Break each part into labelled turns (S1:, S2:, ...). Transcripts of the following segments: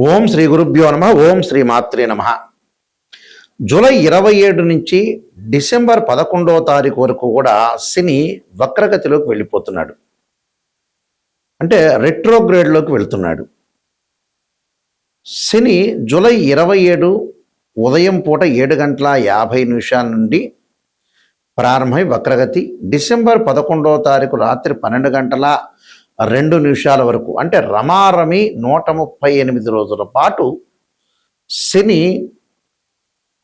S1: ఓం శ్రీ గురుభ్యో నమ. ఓం శ్రీ మాత్రే నమ. జూలై 27 నుంచి డిసెంబర్ 11వ తారీఖు వరకు కూడా శని వక్రగతిలోకి వెళ్ళిపోతున్నాడు. అంటే రెట్రోగ్రేడ్లోకి వెళ్తున్నాడు. శని జూలై 27 ఉదయం పూట 7:50 నుండి ప్రారంభమై వక్రగతి డిసెంబర్ 11వ తారీఖు రాత్రి 12:02 వరకు, అంటే రమారమి 138 రోజుల పాటు శని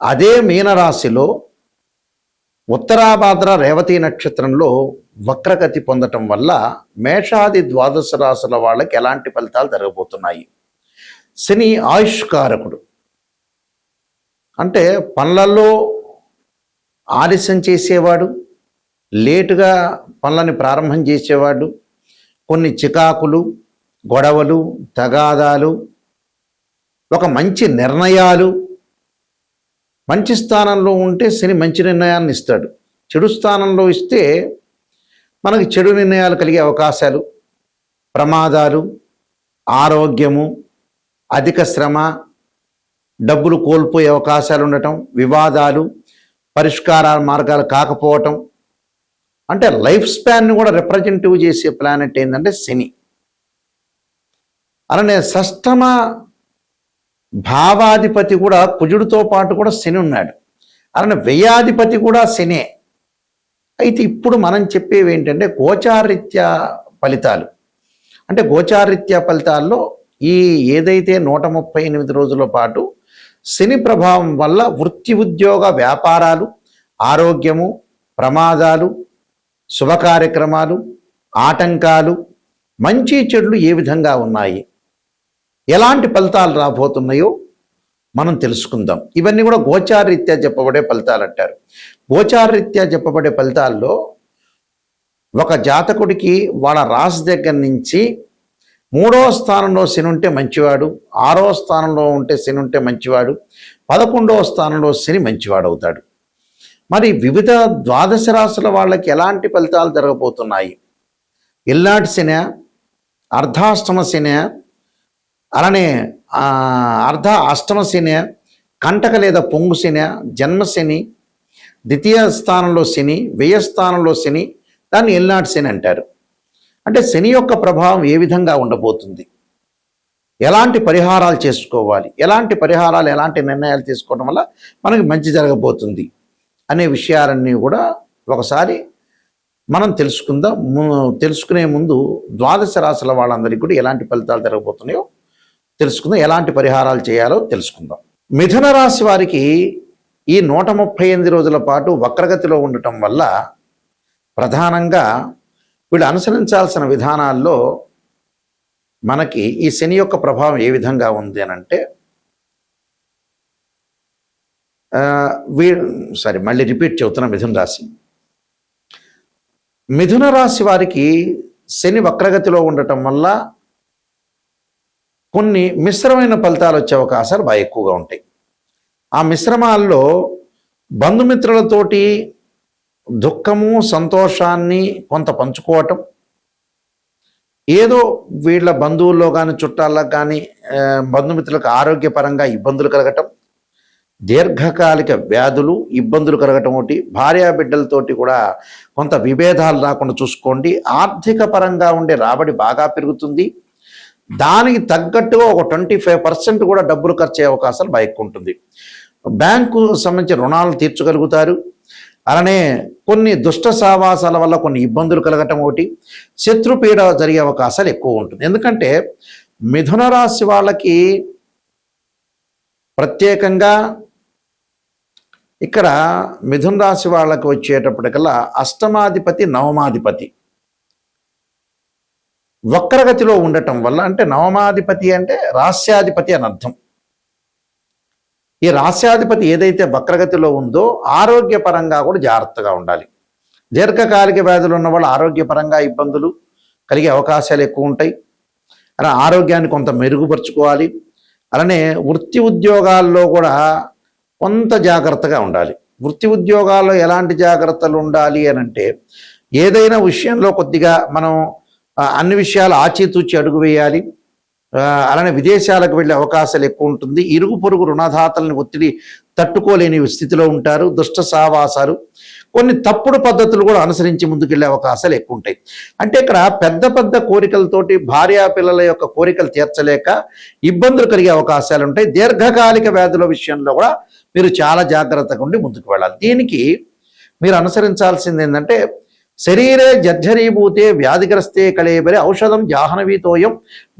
S1: అదే మీనరాశిలో ఉత్తరాభాద్ర రేవతి నక్షత్రంలో వక్రగతి పొందటం వల్ల మేషాది ద్వాదశ రాశుల వాళ్ళకి ఎలాంటి ఫలితాలు జరగబోతున్నాయి. శని ఆయుష్కారకుడు, అంటే పనులలో ఆలస్యం చేసేవాడు, లేటుగా పనులని ప్రారంభం చేసేవాడు, కొన్ని చికాకులు, గొడవలు, తగాదాలు, ఒక మంచి నిర్ణయాలు. మంచి స్థానంలో ఉంటే శని మంచి నిర్ణయాన్ని ఇస్తాడు. చెడు స్థానంలో ఇస్తే మనకి చెడు నిర్ణయాలు కలిగే అవకాశాలు, ప్రమాదాలు, ఆరోగ్యము, అధిక శ్రమ, డబ్బులు కోల్పోయే అవకాశాలు ఉండటం, వివాదాలు, పరిష్కార మార్గాలు కాకపోవటం. అంటే లైఫ్ స్పాన్ని కూడా రిప్రజెంటివ్ చేసే ప్లానెట్ ఏంటంటే శని. అలానే షష్టమ భావాధిపతి కూడా కుజుడితో పాటు కూడా శని ఉన్నాడు. అలానే వ్యయాధిపతి కూడా శనే. అయితే ఇప్పుడు మనం చెప్పేవి ఏంటంటే గోచారీత్యా ఫలితాలు. అంటే గోచారీత్యా ఫలితాల్లో ఈ ఏదైతే 138 రోజుల పాటు శని ప్రభావం వల్ల వృత్తి, ఉద్యోగ, వ్యాపారాలు, ఆరోగ్యము, ప్రమాదాలు, శుభ కార్యక్రమాలు, ఆటంకాలు, మంచి చెడులు ఏ విధంగా ఉన్నాయి, ఎలాంటి ఫలితాలు రాబోతున్నాయో మనం తెలుసుకుందాం. ఇవన్నీ కూడా గోచారరీత్యా చెప్పబడే ఫలితాలు అంటారు. గోచారరీత్యా చెప్పబడే ఫలితాల్లో ఒక జాతకుడికి వాళ్ళ రాశి దగ్గర నుంచి 3వ స్థానంలో శని ఉంటే మంచివాడు, 6వ స్థానంలో ఉంటే శని ఉంటే మంచివాడు, 11వ స్థానంలో శని మంచివాడు అవుతాడు. మరి వివిధ ద్వాదశ రాశుల వాళ్ళకి ఎలాంటి ఫలితాలు జరగబోతున్నాయి? ఎల్లాటి శని, అర్ధాష్టమ శని, అలానే అష్టమ శని, కంటక లేదా పొంగు శని, జన్మశని, ద్వితీయ స్థానంలో శని, వ్యయ స్థానంలో శని, దాన్ని ఎల్నాటి శని అంటారు. అంటే శని యొక్క ప్రభావం ఏ విధంగా ఉండబోతుంది, ఎలాంటి పరిహారాలు చేసుకోవాలి, ఎలాంటి పరిహారాలు, ఎలాంటి నిర్ణయాలు తీసుకోవడం వల్ల మనకి మంచి జరగబోతుంది అనే విషయాలన్నీ కూడా ఒకసారి మనం తెలుసుకుందాం. తెలుసుకునే ముందు ద్వాదశ రాశుల వాళ్ళందరికీ కూడా ఎలాంటి ఫలితాలు జరగబోతున్నాయో తెలుసుకుందాం, ఎలాంటి పరిహారాలు చేయాలో తెలుసుకుందాం. మిథున రాశి వారికి ఈ 138 రోజుల పాటు వక్రగతిలో ఉండటం వల్ల ప్రధానంగా వీళ్ళు అనుసరించాల్సిన విధానాల్లో మనకి ఈ శని యొక్క ప్రభావం ఏ విధంగా ఉంది అని అంటే, మళ్ళీ రిపీట్ చెబుతున్నా. మిథున రాశి వారికి శని వక్రగతిలో ఉండటం వల్ల కొన్ని మిశ్రమైన ఫలితాలు వచ్చే అవకాశాలు బాగా ఎక్కువగా ఉంటాయి. ఆ మిశ్రమాల్లో బంధుమిత్రులతోటి దుఃఖము, సంతోషాన్ని కొంత పంచుకోవటం, ఏదో వీళ్ళ బంధువుల్లో కానీ చుట్టాలకు కానీ బంధుమిత్రులకు ఆరోగ్యపరంగా ఇబ్బందులు కలగటం, దీర్ఘకాలిక వ్యాధులు, ఇబ్బందులు కలగటం ఒకటి, భార్యాబిడ్డలతోటి కూడా కొంత విభేదాలు రాకుండా చూసుకోండి. ఆర్థిక పరంగా ఉండే రాబడి బాగా పెరుగుతుంది. దానికి తగ్గట్టుగా ఒక 25% కూడా డబ్బులు ఖర్చు అయ్యే అవకాశాలు బాగా ఎక్కువ ఉంటుంది. బ్యాంకు సంబంధించిన రుణాలు తీర్చగలుగుతారు. అలానే కొన్ని దుష్ట సావాసాల వల్ల కొన్ని ఇబ్బందులు కలగటం ఒకటి, శత్రుపీడ జరిగే అవకాశాలు ఎక్కువ ఉంటుంది. ఎందుకంటే మిథున రాశి వాళ్ళకి ప్రత్యేకంగా ఇక్కడ మిథున రాశి వాళ్ళకి వచ్చేటప్పటికల్లా అష్టమాధిపతి, నవమాధిపతి వక్రగతిలో ఉండటం వల్ల, అంటే నవమాధిపతి అంటే రాస్యాధిపతి అని అర్థం. ఈ రాస్యాధిపతి ఏదైతే వక్రగతిలో ఉందో ఆరోగ్యపరంగా కూడా జాగ్రత్తగా ఉండాలి. దీర్ఘకాలిక వ్యాధులు ఉన్న వాళ్ళు ఆరోగ్యపరంగా ఇబ్బందులు కలిగే అవకాశాలు ఎక్కువ ఉంటాయి. అలా ఆరోగ్యాన్ని కొంత మెరుగుపరుచుకోవాలి. అలానే వృత్తి ఉద్యోగాల్లో కూడా కొంత జాగ్రత్తగా ఉండాలి. వృత్తి ఉద్యోగాల్లో ఎలాంటి జాగ్రత్తలు ఉండాలి అని అంటే, ఏదైనా విషయంలో కొద్దిగా మనం అన్ని విషయాలు ఆచితూచి అడుగు వేయాలి. అలానే విదేశాలకు వెళ్ళే అవకాశాలు ఎక్కువ ఉంటుంది. ఇరుగు పొరుగు రుణదాతలని ఒత్తిడి తట్టుకోలేని స్థితిలో ఉంటారు. దుష్ట సహవాసాలు, కొన్ని తప్పుడు పద్ధతులు కూడా అనుసరించి ముందుకెళ్లే అవకాశాలు ఎక్కువ ఉంటాయి. అంటే ఇక్కడ పెద్ద పెద్ద కోరికలతోటి భార్యా పిల్లల యొక్క కోరికలు తీర్చలేక ఇబ్బందులు కలిగే అవకాశాలు ఉంటాయి. దీర్ఘకాలిక వ్యాధుల విషయంలో కూడా మీరు చాలా జాగ్రత్తగా ఉండి ముందుకు వెళ్ళాలి. దీనికి మీరు అనుసరించాల్సింది ఏంటంటే, శరీరే జర్జరీభూతే వ్యాధిగ్రస్తే కళేబరి ఔషధం జాహ్నవీతోయం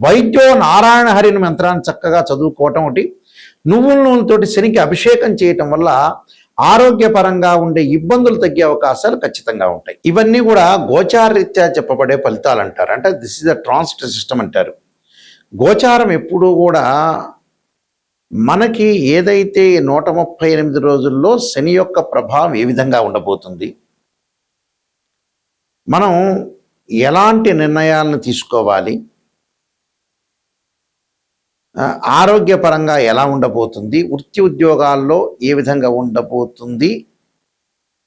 S1: వైద్యో నారాయణ హరిని మంత్రాన్ని చక్కగా చదువుకోవటం ఒకటి, నువ్వుల నూనెతోటి శనికి అభిషేకం చేయటం వల్ల ఆరోగ్యపరంగా ఉండే ఇబ్బందులు తగ్గే అవకాశాలు ఖచ్చితంగా ఉంటాయి. ఇవన్నీ కూడా గోచారరీత్యా చెప్పబడే ఫలితాలు అంటారు. అంటే this is the transit system అంటారు. గోచారం ఎప్పుడూ కూడా మనకి ఏదైతే 138 రోజుల్లో శని యొక్క ప్రభావం ఏ విధంగా ఉండబోతుంది, మనం ఎలాంటి నిర్ణయాలను తీసుకోవాలి, ఆరోగ్యపరంగా ఎలా ఉండబోతుంది, వృత్తి ఉద్యోగాల్లో ఏ విధంగా ఉండబోతుంది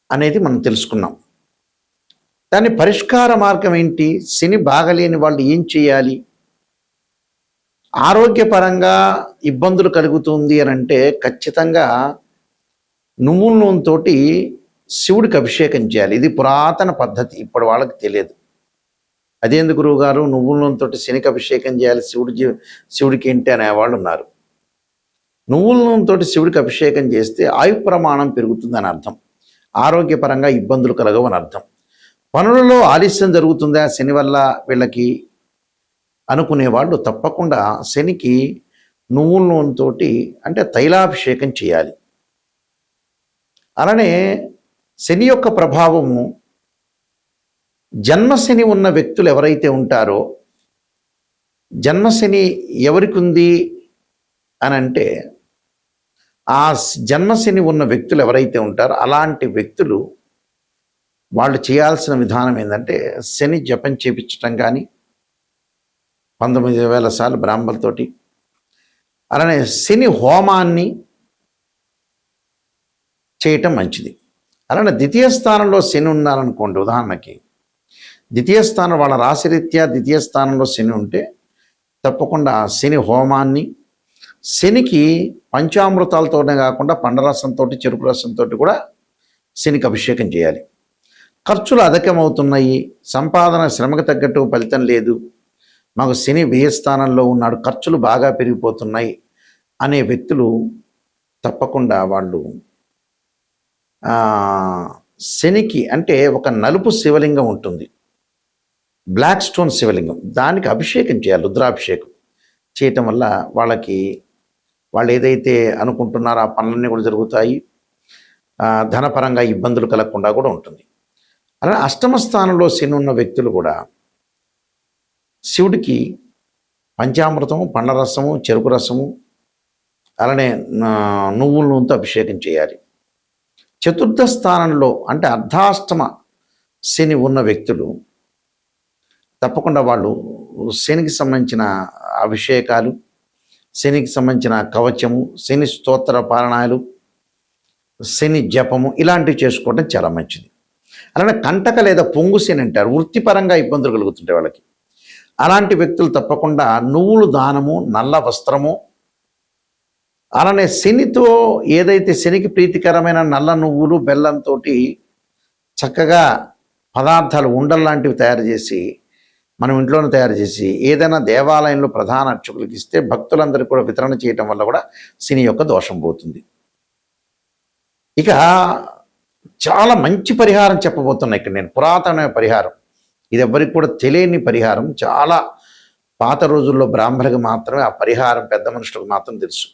S1: అనేది మనం తెలుసుకున్నాం. దాని పరిష్కార మార్గం ఏంటి, శని బాగలేని వాళ్ళు ఏం చేయాలి, ఆరోగ్యపరంగా ఇబ్బందులు కలుగుతుంది అని అంటే ఖచ్చితంగా నువ్వుల నూనెతోటి శివుడికి అభిషేకం చేయాలి. ఇది పురాతన పద్ధతి, ఇప్పుడు వాళ్ళకి తెలియదు. అదేందుకు గురువు గారు నువ్వుల నూనెతోటి శనికి అభిషేకం చేయాలి, శివుడికి ఏంటి అనేవాళ్ళు ఉన్నారు. నువ్వుల నూనెతోటి శివుడికి అభిషేకం చేస్తే ఆయు ప్రమాణం పెరుగుతుందని అర్థం, ఆరోగ్యపరంగా ఇబ్బందులు కలగవని అర్థం. పనులలో ఆలస్యం జరుగుతుందా శని వల్ల వీళ్ళకి అనుకునేవాళ్ళు తప్పకుండా శనికి నువ్వుల నూనెతోటి అంటే తైలాభిషేకం చేయాలి. అలానే శని యొక్క ప్రభావము జన్మశని ఉన్న వ్యక్తులు ఎవరైతే ఉంటారో, జన్మశని ఎవరికి ఉంది అని అంటే ఆ జన్మశని ఉన్న వ్యక్తులు ఎవరైతే ఉంటారో అలాంటి వ్యక్తులు వాళ్ళు చేయాల్సిన విధానం ఏంటంటే శని జపం చేపించటం కానీ 19,000 సార్లు బ్రాహ్మణులతోటి, అలానే శని హోమాన్ని చేయటం మంచిది. అలానే ద్వితీయ స్థానంలో శని ఉన్నారనుకోండి, ఉదాహరణకి ద్వితీయ స్థానం వాళ్ళ రాశిరీత్యా ద్వితీయ స్థానంలో శని ఉంటే తప్పకుండా శని హోమాన్ని, శనికి పంచామృతాలతోనే కాకుండా పండరసంతో చెరుకు రసంతో కూడా శనికి అభిషేకం చేయాలి. ఖర్చులు అధికమవుతున్నాయి, సంపాదన శ్రమకు తగ్గట్టు ఫలితం లేదు, మాకు శని వ్యయ స్థానంలో ఉన్నాడు, ఖర్చులు బాగా పెరిగిపోతున్నాయి అనే వ్యక్తులు తప్పకుండా వాళ్ళు శనికి అంటే ఒక నలుపు శివలింగం ఉంటుంది, బ్లాక్ స్టోన్ శివలింగం, దానికి అభిషేకం చేయాలి. రుద్రాభిషేకం చేయటం వల్ల వాళ్ళు ఏదైతే అనుకుంటున్నారో ఆ పనులన్నీ కూడా జరుగుతాయి, ధనపరంగా ఇబ్బందులు కలగకుండా కూడా ఉంటుంది. అలానే అష్టమ స్థానంలో శని ఉన్న వ్యక్తులు కూడా శివుడికి పంచామృతము, పండరసము, చెరుకు రసము, అలానే నువ్వుల నూనెతో అభిషేకం చేయాలి. చతుర్థ స్థానంలో అంటే అర్ధాష్టమ శని ఉన్న వ్యక్తులు తప్పకుండా వాళ్ళు శనికి సంబంధించిన అభిషేకాలు, శనికి సంబంధించిన కవచము, శని స్తోత్ర పారాయణాలు, శని జపము ఇలాంటివి చేసుకోవడం చాలా మంచిది. అలానే కంటక లేదా పొంగు శని అంటారు, వృత్తిపరంగా ఇబ్బందులు కలుగుతుంటాయి వాళ్ళకి. అలాంటి వ్యక్తులు తప్పకుండా నువ్వులు దానము, నల్ల వస్త్రము, అలానే శనితో ఏదైతే శనికి ప్రీతికరమైన నల్ల నువ్వులు బెల్లంతో చక్కగా పదార్థాలు ఉండల్లాంటివి తయారు చేసి మనం ఇంట్లోనే తయారు చేసి ఏదైనా దేవాలయంలో ప్రధాన అర్చకులకు ఇస్తే భక్తులందరికీ కూడా వితరణ చేయటం వల్ల కూడా శని యొక్క దోషం పోతుంది. ఇక చాలా మంచి పరిహారం చెప్పబోతున్నా ఇక్కడ నేను, పురాతనమైన పరిహారం, ఇది ఎవరికి కూడా తెలియని పరిహారం, చాలా పాత రోజుల్లో బ్రాహ్మణులకు మాత్రమే ఆ పరిహారం, పెద్ద మనుషులకు మాత్రం తెలుసు.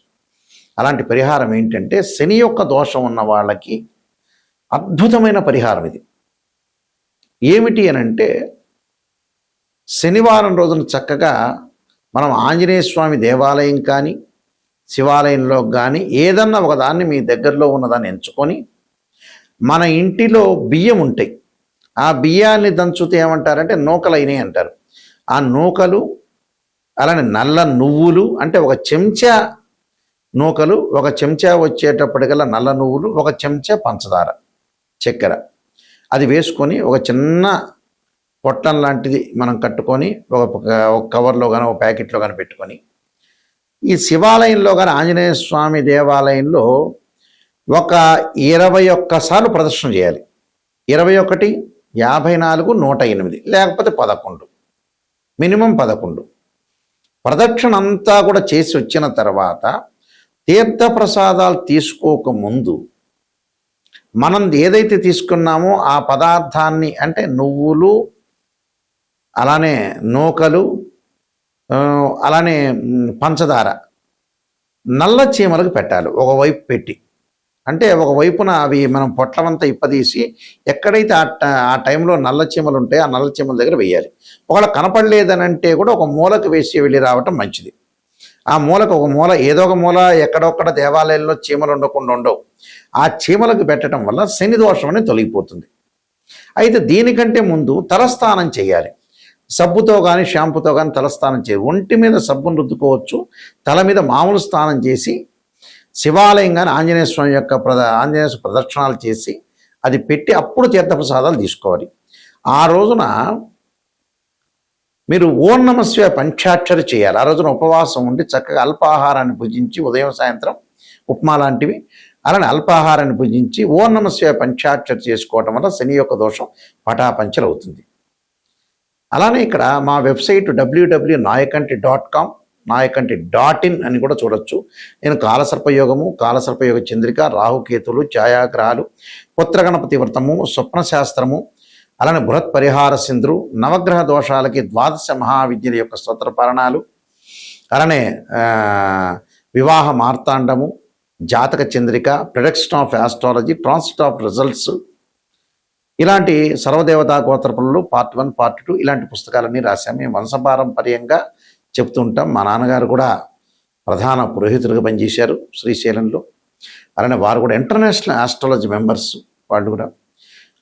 S1: అలాంటి పరిహారం ఏంటంటే శని యొక్క దోషం ఉన్న వాళ్ళకి అద్భుతమైన పరిహారం ఇది. ఏమిటి అని అంటే, శనివారం రోజున చక్కగా మనం ఆంజనేయ స్వామి దేవాలయం కానీ శివాలయంలో కానీ ఏదన్నా ఒకదాన్ని మీ దగ్గరలో ఉన్నదాన్ని ఎంచుకొని, మన ఇంటిలో బియ్యం ఉంటాయి, ఆ బియ్యాన్ని దంచుతే ఏమంటారంటే నూకలు అయినాయి అంటారు. ఆ నూకలు, అలానే నల్ల నువ్వులు అంటే ఒక చెంచా నూకలు, ఒక చెంచా వచ్చేటప్పటికల్లా నల్ల నువ్వులు, ఒక చెంచా పంచదార, చక్కెర, అది వేసుకొని ఒక చిన్న పొట్టం లాంటిది మనం కట్టుకొని ఒక కవర్లో కానీ ఒక ప్యాకెట్లో కానీ పెట్టుకొని ఈ శివాలయంలో కానీ ఆంజనేయ స్వామి దేవాలయంలో ఒక 21 సార్లు ప్రదర్శన చేయాలి. 21, 54, 108 లేకపోతే 11, మినిమం 11 ప్రదక్షిణ అంతా కూడా చేసి వచ్చిన తర్వాత తీర్థప్రసాదాలు తీసుకోకముందు మనం ఏదైతే తీసుకున్నామో ఆ పదార్థాన్ని, అంటే నువ్వులు, అలానే నూకలు, అలానే పంచదార నల్ల చీమలకు పెట్టాలి. ఒకవైపు పెట్టి, అంటే ఒకవైపున అవి మనం పొట్లమంతా ఇప్పదీసి ఎక్కడైతే ఆ టైంలో నల్ల చీమలు ఉంటాయో ఆ నల్ల చీమల దగ్గర వేయాలి. ఒకవేళ కనపడలేదనంటే కూడా ఒక మూలకు వేసి వెళ్ళి రావటం మంచిది. ఆ మూలకు ఒక మూల, ఏదో ఒక మూల, ఎక్కడొక్కడ దేవాలయంలో చీమలు ఉండకుండా ఉండవు. ఆ చీమలకు పెట్టడం వల్ల శని దోషం అనేది తొలగిపోతుంది. అయితే దీనికంటే ముందు తలస్నానం చేయాలి. సబ్బుతో కానీ షాంపుతో కానీ తలస్నానం చేయాలి. ఒంటి మీద సబ్బును రుద్దుకోవచ్చు, తల మీద మామూలు స్నానం చేసి శివాలయం కానీ ఆంజనేయ స్వామి యొక్క ఆంజనేయ ప్రదక్షిణాలు చేసి అది పెట్టి అప్పుడు తీర్థప్రసాదాలు తీసుకోవాలి. ఆ రోజున మీరు ఓం నమః శివాయ పంచాక్షరి చేయాలి. ఆ రోజున ఉపవాసం ఉండి చక్కగా అల్పాహారాన్ని భుజించి, ఉదయం సాయంత్రం ఉప్మా లాంటివి, అలానే అల్పాహారాన్ని భుజించి ఓం నమః శివాయ పంచాక్షరి చేసుకోవటం వల్ల శని యొక్క దోషం పటాపంచలు అవుతుంది. అలానే ఇక్కడ మా వెబ్సైట్ www.nayakanti.com, nayakanti.in అని కూడా చూడొచ్చు. నేను కాలసర్పయోగము, కాలసర్పయోగ చంద్రిక, రాహుకేతులు, ఛాయాగ్రహాలు, పుత్రగణపతి వ్రతము, స్వప్నశాస్త్రము, అలానే బృహత్ పరిహార సింధురు, నవగ్రహ దోషాలకి 12 మహావిద్యల యొక్క స్తోత్ర పరణాలు, అలానే వివాహ మార్తాండము, జాతక Chandrika, production of astrology, transit of results, ఇలాంటి సర్వదేవతా గోత్రపులు పార్ట్ 1, పార్ట్ 2 ఇలాంటి పుస్తకాలన్నీ రాశాము. మేము వంశపారంపర్యంగా చెప్తూ ఉంటాం. మా నాన్నగారు కూడా ప్రధాన పురోహితులుగా పనిచేశారు శ్రీశైలంలో. అలానే వారు కూడా ఇంటర్నేషనల్ ఆస్ట్రాలజీ మెంబర్స్ వాళ్ళు కూడా.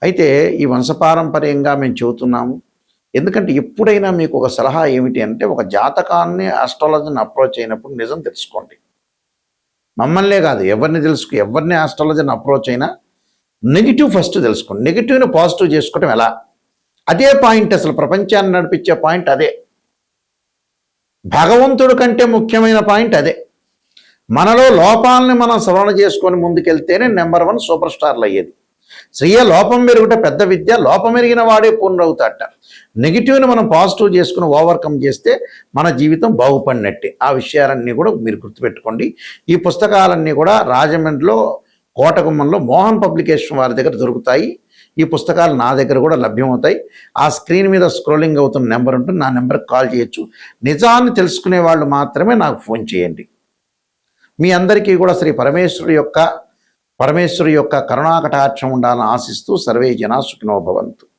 S1: అయితే ఈ వంశపారంపర్యంగా మేము చెబుతున్నాము. ఎందుకంటే ఎప్పుడైనా మీకు ఒక సలహా ఏమిటి అంటే, ఒక జాతకాన్ని ఆస్ట్రాలజీని అప్రోచ్ అయినప్పుడు నిజం తెలుసుకోండి. మమ్మల్నే కాదు, ఎవరిని ఆస్ట్రాలజీని అప్రోచ్ అయినా నెగిటివ్ ఫస్ట్ తెలుసుకోండి. నెగిటివ్ని పాజిటివ్ చేసుకోవటం ఎలా, అదే పాయింట్. అసలు ప్రపంచాన్ని నడిపించే పాయింట్ అదే. భగవంతుడి కంటే ముఖ్యమైన పాయింట్ అదే. మనలో లోపాలని మనం సవరణ చేసుకొని ముందుకెళ్తేనే నెంబర్ 1 సూపర్ స్టార్లు అయ్యేది. స్త్రీయ లోపం మెరుగుట పెద్ద విద్య, లోపం ఎరిగిన వాడే పూర్ణవుతాట. నెగిటివ్ని మనం పాజిటివ్ చేసుకుని ఓవర్కమ్ చేస్తే మన జీవితం బాగుపడినట్టే. ఆ విషయాలన్నీ కూడా మీరు గుర్తుపెట్టుకోండి. ఈ పుస్తకాలన్నీ కూడా రాజమండ్రిలో కోటగుమ్మంలో మోహన్ పబ్లికేషన్ వారి దగ్గర దొరుకుతాయి. ఈ పుస్తకాలు నా దగ్గర కూడా లభ్యమవుతాయి. ఆ స్క్రీన్ మీద స్క్రోలింగ్ అవుతున్న నెంబర్ ఉంటుంది, నా నెంబర్కి కాల్ చేయొచ్చు. నిజాన్ని తెలుసుకునే వాళ్ళు మాత్రమే నాకు ఫోన్ చేయండి. మీ అందరికీ కూడా శ్రీ పరమేశ్వరు యొక్క కరుణాకటాక్షం ఉండాలని ఆశిస్తూ సర్వే జనా సుఖినో భవంతు.